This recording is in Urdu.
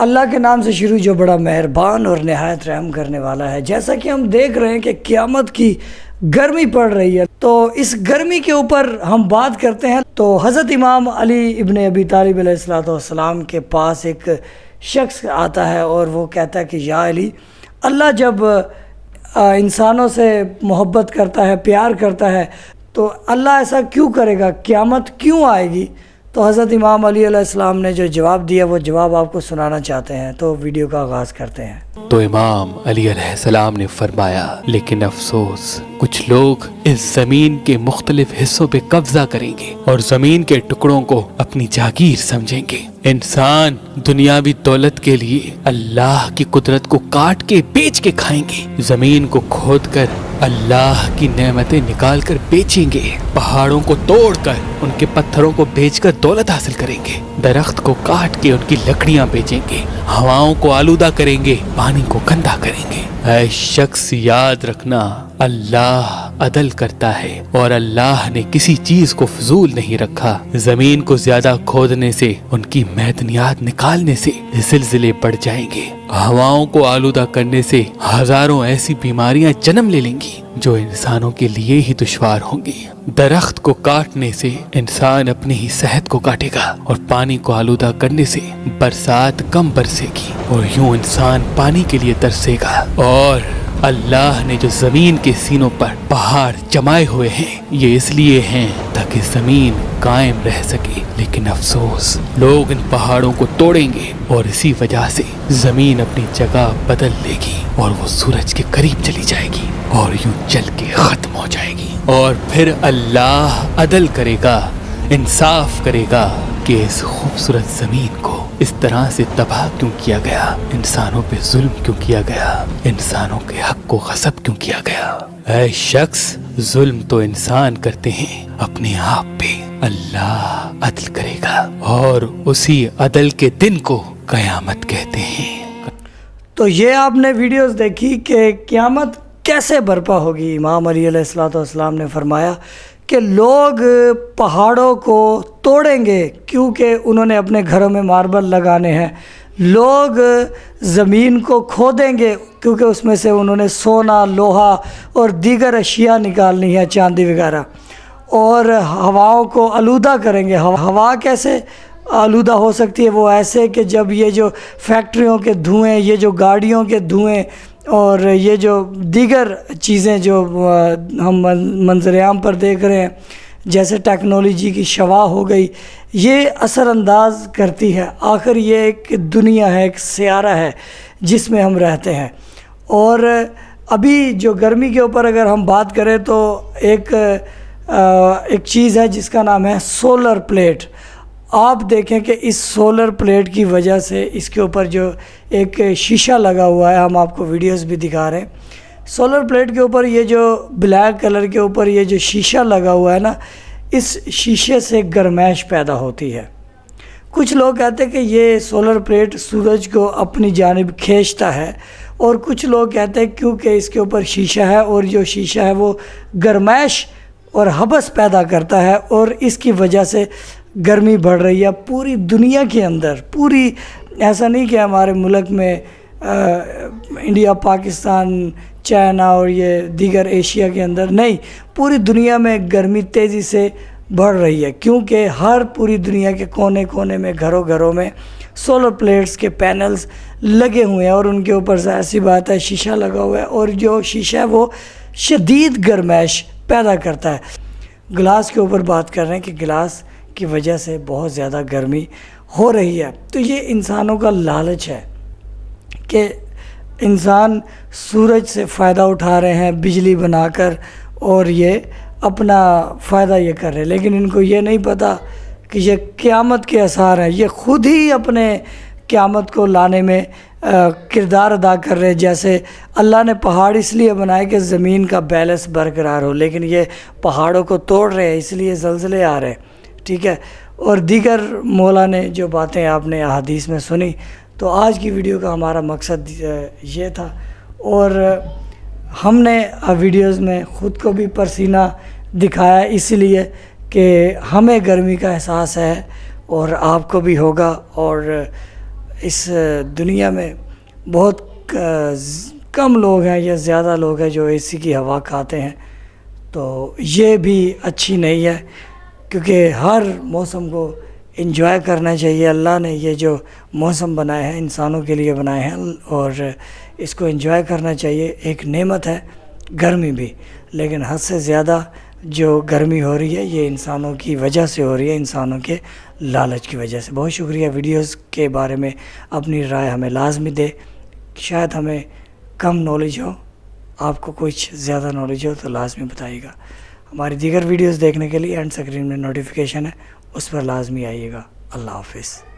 اللہ کے نام سے شروع جو بڑا مہربان اور نہایت رحم کرنے والا ہے۔ جیسا کہ ہم دیکھ رہے ہیں کہ قیامت کی گرمی پڑ رہی ہے، تو اس گرمی کے اوپر ہم بات کرتے ہیں۔ تو حضرت امام علی ابن ابی طالب علیہ السلام کے پاس ایک شخص آتا ہے اور وہ کہتا ہے کہ یا علی، اللہ جب انسانوں سے محبت کرتا ہے، پیار کرتا ہے، تو اللہ ایسا کیوں کرے گا؟ قیامت کیوں آئے گی؟ تو حضرت امام علی علیہ السلام نے جو جواب دیا وہ جواب آپ کو سنانا چاہتے ہیں، تو ویڈیو کا آغاز کرتے ہیں۔ تو امام علی علیہ السلام نے فرمایا، لیکن افسوس، کچھ لوگ اس زمین کے مختلف حصوں پہ قبضہ کریں گے اور زمین کے ٹکڑوں کو اپنی جاگیر سمجھیں گے۔ انسان دنیاوی دولت کے لیے اللہ کی قدرت کو کاٹ کے بیچ کے کھائیں گے، زمین کو کھود کر اللہ کی نعمتیں نکال کر بیچیں گے، پہاڑوں کو توڑ کر ان کے پتھروں کو بیچ کر دولت حاصل کریں گے، درخت کو کاٹ کے ان کی لکڑیاں بیچیں گے، ہواؤں کو آلودہ کریں گے، پانی کو گندا کریں گے۔ اے شخص، یاد رکھنا، اللہ عدل کرتا ہے اور اللہ نے کسی چیز کو فضول نہیں رکھا۔ زمین کو زیادہ کھودنے سے، ان کی معدنیات نکالنے سے زلزلے بڑھ جائیں گے، ہواؤں کو آلودہ کرنے سے ہزاروں ایسی بیماریاں جنم لے لیں گی جو انسانوں کے لیے ہی دشوار ہوں گی۔ درخت کو کاٹنے سے انسان اپنی ہی صحت کو کاٹے گا اور پانی کو آلودہ کرنے سے برسات کم برسے گی اور یوں انسان پانی کے لیے ترسے گا۔ اور اللہ نے جو زمین کے سینوں پر پہاڑ جمائے ہوئے ہیں، یہ اس لیے ہیں تاکہ زمین قائم رہ سکے، لیکن افسوس، لوگ ان پہاڑوں کو توڑیں گے اور اسی وجہ سے زمین اپنی جگہ بدل لے گی اور وہ سورج کے قریب چلی جائے گی اور یوں جل کے ختم ہو جائے گی۔ اور پھر اللہ عدل کرے گا، انصاف کرے گا کہ اس خوبصورت زمین کو اس طرح سے تباہ کیوں کیا گیا، انسانوں پہ ظلم کیوں کیا گیا، انسانوں کے حق کو غصب کیوں کیا گیا۔ اے شخص، ظلم تو انسان کرتے ہیں اپنے آپ پہ، اللہ عدل کرے گا اور اسی عدل کے دن کو قیامت کہتے ہیں۔ تو یہ آپ نے ویڈیوز دیکھی کہ قیامت کیسے برپا ہوگی۔ امام علی علیہ السلام نے فرمایا کہ لوگ پہاڑوں کو توڑیں گے کیونکہ انہوں نے اپنے گھروں میں ماربل لگانے ہیں، لوگ زمین کو کھودیں گے کیونکہ اس میں سے انہوں نے سونا، لوہا اور دیگر اشیاء نکالنی ہے، چاندی وغیرہ، اور ہواؤں کو آلودہ کریں گے۔ ہوا کیسے آلودہ ہو سکتی ہے؟ وہ ایسے کہ جب یہ جو فیکٹریوں کے دھوئیں، یہ جو گاڑیوں کے دھوئیں اور یہ جو دیگر چیزیں جو ہم منظر عام پر دیکھ رہے ہیں، جیسے ٹیکنالوجی کی شواہ ہو گئی، یہ اثر انداز کرتی ہے۔ آخر یہ ایک دنیا ہے، ایک سیارہ ہے جس میں ہم رہتے ہیں۔ اور ابھی جو گرمی کے اوپر اگر ہم بات کریں تو ایک چیز ہے جس کا نام ہے سولر پلیٹ۔ آپ دیکھیں کہ اس سولر پلیٹ کی وجہ سے اس کے اوپر جو ایک شیشہ لگا ہوا ہے، ہم آپ کو ویڈیوز بھی دکھا رہے ہیں، سولر پلیٹ کے اوپر یہ جو بلیک کلر کے اوپر یہ جو شیشہ لگا ہوا ہے نا، اس شیشے سے گرمائش پیدا ہوتی ہے۔ کچھ لوگ کہتے ہیں کہ یہ سولر پلیٹ سورج کو اپنی جانب کھینچتا ہے، اور کچھ لوگ کہتے ہیں کیونکہ اس کے اوپر شیشہ ہے اور جو شیشہ ہے وہ گرمائش اور حبس پیدا کرتا ہے اور اس کی وجہ سے گرمی بڑھ رہی ہے پوری دنیا کے اندر۔ پوری، ایسا نہیں کہ ہمارے ملک میں انڈیا، پاکستان، چائنا اور یہ دیگر ایشیا کے اندر نہیں، پوری دنیا میں گرمی تیزی سے بڑھ رہی ہے کیونکہ ہر پوری دنیا کے کونے کونے میں، گھروں میں سولر پلیٹس کے پینلز لگے ہوئے ہیں اور ان کے اوپر سے ایسی بات ہے شیشہ لگا ہوا ہے، اور جو شیشہ ہے وہ شدید گرمائش پیدا کرتا ہے۔ گلاس کے اوپر بات کر رہے ہیں کہ گلاس کی وجہ سے بہت زیادہ گرمی ہو رہی ہے۔ تو یہ انسانوں کا لالچ ہے کہ انسان سورج سے فائدہ اٹھا رہے ہیں بجلی بنا کر، اور یہ اپنا فائدہ یہ کر رہے ہیں، لیکن ان کو یہ نہیں پتہ کہ یہ قیامت کے آثار ہیں۔ یہ خود ہی اپنے قیامت کو لانے میں کردار ادا کر رہے ہیں۔ جیسے اللہ نے پہاڑ اس لیے بنائے کہ زمین کا بیلنس برقرار ہو، لیکن یہ پہاڑوں کو توڑ رہے ہیں، اس لیے زلزلے آ رہے ہیں، ٹھیک ہے۔ اور دیگر مولا نے جو باتیں آپ نے احادیث میں سنی، تو آج کی ویڈیو کا ہمارا مقصد یہ تھا، اور ہم نے ویڈیوز میں خود کو بھی پسینہ دکھایا اس لیے کہ ہمیں گرمی کا احساس ہے اور آپ کو بھی ہوگا، اور اس دنیا میں بہت کم لوگ ہیں یا زیادہ لوگ ہیں جو اے سی کی ہوا کھاتے ہیں، تو یہ بھی اچھی نہیں ہے، کیونکہ ہر موسم کو انجوائے کرنا چاہیے۔ اللہ نے یہ جو موسم بنائے ہیں انسانوں کے لیے بنائے ہیں، اور اس کو انجوائے کرنا چاہیے۔ ایک نعمت ہے گرمی بھی، لیکن حد سے زیادہ جو گرمی ہو رہی ہے یہ انسانوں کی وجہ سے ہو رہی ہے، انسانوں کے لالچ کی وجہ سے۔ بہت شکریہ۔ ویڈیوز کے بارے میں اپنی رائے ہمیں لازمی دے، شاید ہمیں کم نالج ہو، آپ کو کچھ زیادہ نالج ہو تو لازمی بتائیے گا۔ ہماری دیگر ویڈیوز دیکھنے کے لیے اینڈ اسکرین میں نوٹیفیکیشن ہے، اس پر لازمی آئیے گا۔ اللہ حافظ۔